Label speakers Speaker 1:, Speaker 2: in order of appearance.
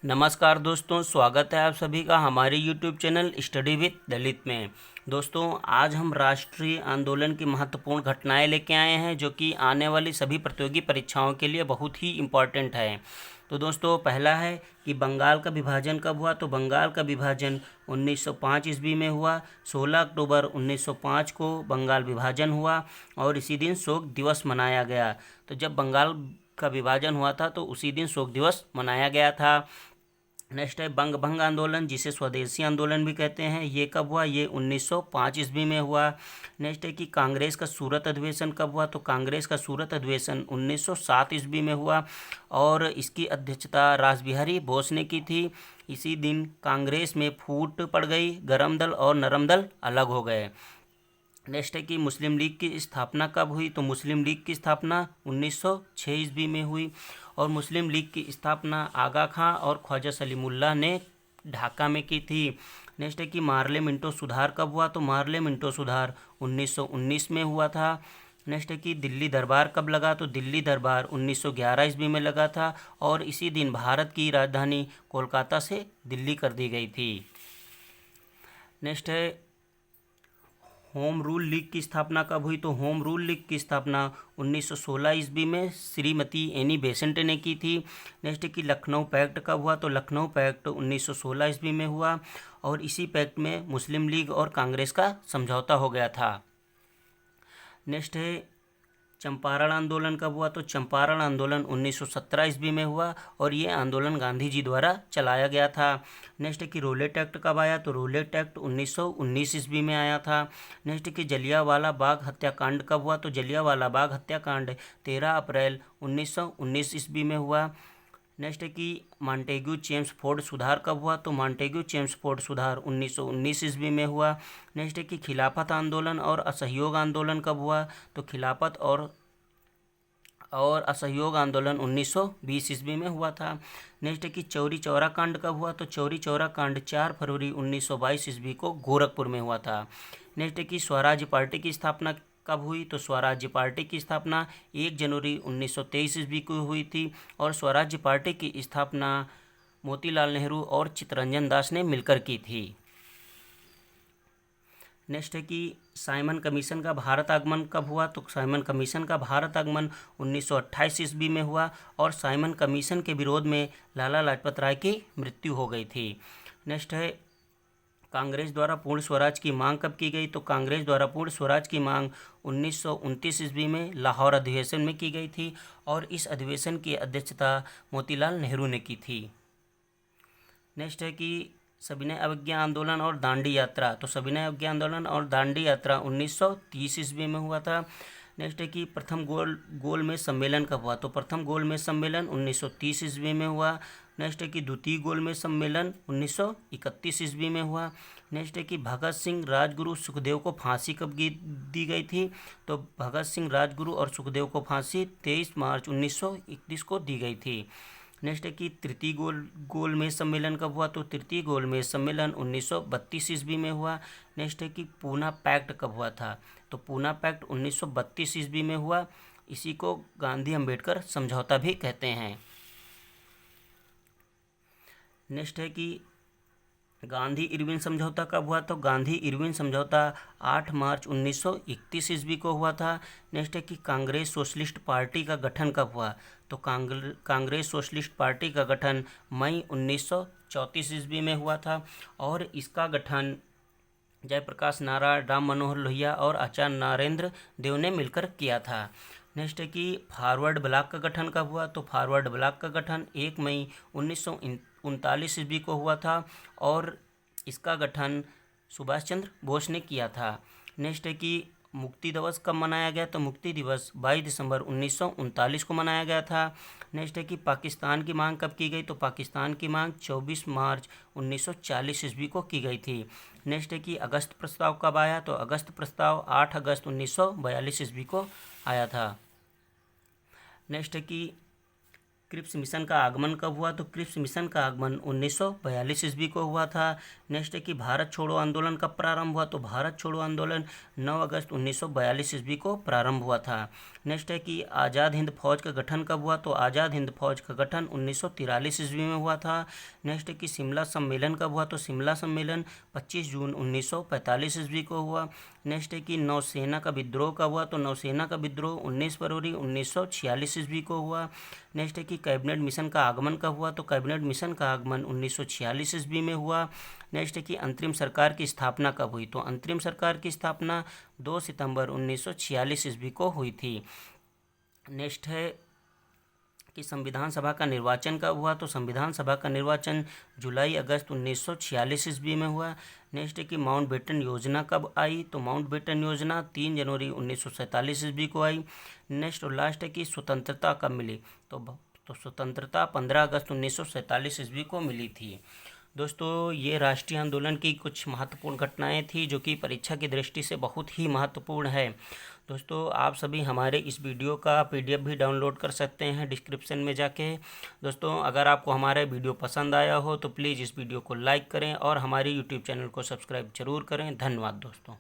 Speaker 1: नमस्कार दोस्तों, स्वागत है आप सभी का हमारे YouTube चैनल स्टडी विद दलित में। दोस्तों, आज हम राष्ट्रीय आंदोलन की महत्वपूर्ण घटनाएं लेके आए हैं जो कि आने वाली सभी प्रतियोगी परीक्षाओं के लिए बहुत ही इम्पोर्टेंट है। तो दोस्तों, पहला है कि बंगाल का विभाजन कब हुआ। तो बंगाल का विभाजन 1905 ईस्वी में हुआ। 16 अक्टूबर 1905 को बंगाल विभाजन हुआ और इसी दिन शोक दिवस मनाया गया। तो जब बंगाल का विभाजन हुआ था तो उसी दिन शोक दिवस मनाया गया था। नेक्स्ट है बंग भंग आंदोलन, जिसे स्वदेशी आंदोलन भी कहते हैं। ये कब हुआ? ये 1905 ईस्वी में हुआ। नेक्स्ट है कि कांग्रेस का सूरत अधिवेशन कब हुआ। तो कांग्रेस का सूरत अधिवेशन 1907 ईस्वी में हुआ और इसकी अध्यक्षता रासबिहारी बोस ने की थी। इसी दिन कांग्रेस में फूट पड़ गई, गरम दल और नरम दल अलग हो गए। नेक्स्ट है कि मुस्लिम लीग की स्थापना कब हुई। तो मुस्लिम लीग की स्थापना 1906 ईस्वी में हुई और मुस्लिम लीग की स्थापना आगा खां और ख्वाजा सलीमुल्लाह ने ढाका में की थी। नेक्स्ट है कि मार्ले मिंटो सुधार कब हुआ। तो मार्ले मिंटो सुधार 1919 में हुआ था। नेक्स्ट है कि दिल्ली दरबार कब लगा। तो दिल्ली दरबार 1911 ईस्वी में लगा था और इसी दिन भारत की राजधानी कोलकाता से दिल्ली कर दी गई थी। नेक्स्ट है होम रूल लीग की स्थापना कब हुई। तो होम रूल लीग की स्थापना 1916 ईस्वी में श्रीमती एनी बेसेंट ने की थी। नेक्स्ट कि लखनऊ पैक्ट कब हुआ। तो लखनऊ पैक्ट 1916 ईस्वी में हुआ और इसी पैक्ट में मुस्लिम लीग और कांग्रेस का समझौता हो गया था। नेक्स्ट है चंपारण आंदोलन कब हुआ। तो चंपारण आंदोलन 1917 ईस्वी में हुआ और ये आंदोलन गांधी जी द्वारा चलाया गया था। नेक्स्ट है कि रोलेट एक्ट कब आया। तो रोलेट एक्ट 1919 ईस्वी में आया था। नेक्स्ट कि जलियांवाला बाग हत्याकांड कब हुआ। तो जलियांवाला बाग हत्याकांड 13 अप्रैल 1919 ईस्वी में हुआ। नेक्स्ट है कि मॉन्टेग्यू चेम्सफोर्ड सुधार कब हुआ। तो मॉन्टेग्यू चेम्सफोर्ड सुधार 1919 ईस्वी में हुआ। नेक्स्ट है कि खिलाफत आंदोलन और असहयोग आंदोलन कब हुआ। तो खिलाफत और असहयोग आंदोलन 1920 ईस्वी में हुआ था। नेक्स्ट है कि चौरी चौरा कांड कब हुआ। तो चौरी चौरा कांड 4 फरवरी 1922 ईस्वी को गोरखपुर में हुआ था। नेक्स्ट है कि स्वराज्य पार्टी की स्थापना कब हुई। तो स्वराज्य पार्टी की स्थापना 1 जनवरी 1923 ईस्वी को हुई थी और स्वराज्य पार्टी की स्थापना मोतीलाल नेहरू और चित्तरंजन दास ने मिलकर की थी। नेक्स्ट है कि साइमन कमीशन का भारत आगमन कब हुआ। तो साइमन कमीशन का भारत आगमन 1928 ईस्वी में हुआ और साइमन कमीशन के विरोध में लाला लाजपत राय की मृत्यु हो गई थी। नेक्स्ट है कांग्रेस द्वारा पूर्ण स्वराज की मांग कब की गई। तो कांग्रेस द्वारा पूर्ण स्वराज की मांग 1929 ईस्वी में लाहौर अधिवेशन में की गई थी और इस अधिवेशन की अध्यक्षता मोतीलाल नेहरू ने की थी। नेक्स्ट है कि सविनय अवज्ञा आंदोलन और दांडी यात्रा। तो सविनय अवज्ञा आंदोलन और दांडी यात्रा 1930 ईस्वी में हुआ था। नेक्स्ट है कि प्रथम गोलमेज सम्मेलन कब हुआ। तो प्रथम गोलमेज सम्मेलन 1930 ईस्वी में हुआ। नेक्स्ट है कि द्वितीय गोलमेज सम्मेलन 1931 ईस्वी में हुआ। नेक्स्ट है कि भगत सिंह, राजगुरु, सुखदेव को फांसी कब दी गई थी। तो भगत सिंह, राजगुरु और सुखदेव को फांसी 23 मार्च 1931 को दी गई थी। नेक्स्ट है कि तृतीय गोलमेज सम्मेलन कब हुआ। तो तृतीय गोलमेज सम्मेलन 1932 ईस्वी में हुआ। नेक्स्ट है कि पूना पैक्ट कब हुआ था। तो पूना पैक्ट 1932 ईस्वी में हुआ। इसी को गांधी अम्बेडकर समझौता भी कहते हैं। नेक्स्ट है कि गांधी इरविन समझौता कब हुआ। तो गांधी इरविन समझौता 8 मार्च 1931 ईस्वी को हुआ था। नेक्स्ट है कि कांग्रेस सोशलिस्ट पार्टी का गठन कब हुआ। तो कांग्रेस सोशलिस्ट पार्टी का गठन मई 1934 ईस्वी में हुआ था और इसका गठन जयप्रकाश नारायण, राम मनोहर लोहिया और आचार्य नरेंद्र देव ने मिलकर किया था। नेक्स्ट है कि फॉरवर्ड ब्लॉक का गठन कब हुआ। तो फॉरवर्ड ब्लॉक का गठन 1 मई 1939 ईस्वी को हुआ था और इसका गठन सुभाष चंद्र बोस ने किया था। नेक्स्ट है कि मुक्ति दिवस कब मनाया गया। तो मुक्ति दिवस 22 दिसंबर 1939 को मनाया गया था। नेक्स्ट है कि पाकिस्तान की मांग कब की गई। तो पाकिस्तान की मांग 24 मार्च 1940 ईस्वी को की गई थी। नेक्स्ट है कि अगस्त प्रस्ताव कब आया। तो अगस्त प्रस्ताव 8 अगस्त 1942 ईस्वी को आया था। नेक्स्ट है कि क्रिप्स मिशन का आगमन कब हुआ? तो क्रिप्स मिशन का आगमन 1942 ईस्वी को हुआ था। नेक्स्ट है कि भारत छोड़ो आंदोलन कब प्रारंभ हुआ? तो भारत छोड़ो आंदोलन 9 अगस्त 1942 ईस्वी को प्रारंभ हुआ था। नेक्स्ट है कि आज़ाद हिंद फौज का गठन कब हुआ? तो आज़ाद हिंद फौज का गठन 1943 ईस्वी में हुआ था। नेक्स्ट है कि शिमला सम्मेलन कब हुआ? तो शिमला सम्मेलन 25 जून 1945 ईस्वी को हुआ। नेक्स्ट है कि नौसेना का विद्रोह कब हुआ? तो नौसेना का विद्रोह 19 फरवरी 1946 ईस्वी को हुआ। नेक्स्ट है कि कैबिनेट मिशन का आगमन कब हुआ? तो कैबिनेट मिशन का आगमन 1946 ईस्वी में हुआ। नेक्स्ट है कि अंतरिम सरकार की स्थापना कब हुई? तो अंतरिम सरकार की स्थापना 2 सितंबर 1946 ईस्वी को हुई थी। नेक्स्ट है कि संविधान सभा का निर्वाचन कब हुआ? तो संविधान सभा का निर्वाचन जुलाई अगस्त 1946 ईस्वी में हुआ। नेक्स्ट है कि माउंटबेटन योजना कब आई? तो माउंटबेटन योजना 3 जनवरी 1947 ईस्वी को आई। नेक्स्ट और लास्ट है कि स्वतंत्रता कब मिली? तो स्वतंत्रता 15 अगस्त 1947 ईस्वी को मिली थी। दोस्तों, ये राष्ट्रीय आंदोलन की कुछ महत्वपूर्ण घटनाएं थी जो कि परीक्षा की दृष्टि से बहुत ही महत्वपूर्ण है। दोस्तों, आप सभी हमारे इस वीडियो का PDF भी डाउनलोड कर सकते हैं डिस्क्रिप्शन में जाके। दोस्तों, अगर आपको हमारा वीडियो पसंद आया हो तो प्लीज़ इस वीडियो को लाइक करें और हमारे YouTube चैनल को सब्सक्राइब जरूर करें। धन्यवाद दोस्तों।